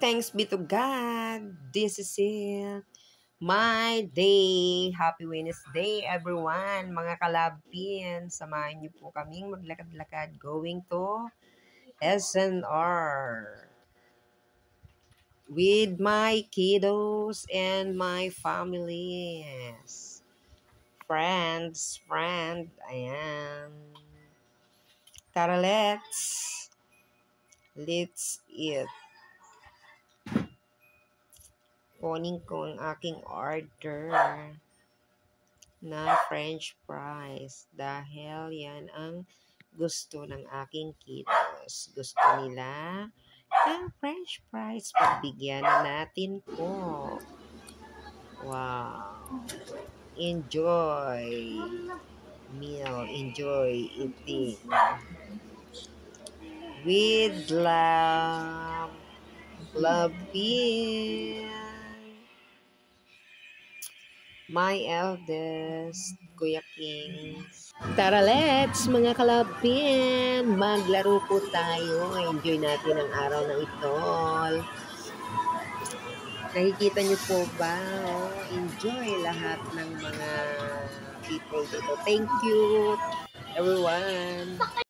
thanks be to God. This is it. My day. Happy Wednesday, everyone. Mga kalabin, samahan niyo po kaming maglakad-lakad going to SNR with my kiddos and my families. Friend. Ayan. Tara, let's eat. Kunin ko ang aking order na French fries dahil yan ang gusto ng aking kiddos. Gusto nila ng French fries. Pagbigyan na natin po. Wow. Enjoy meal. Enjoy eating. With love. Love beer. My eldest, Kuya King. Tara, let's mga kalapin. Maglaro po tayo. Enjoy natin ang araw na ito. Nakikita niyo po ba? Oh, enjoy lahat ng mga people dito. Thank you, everyone.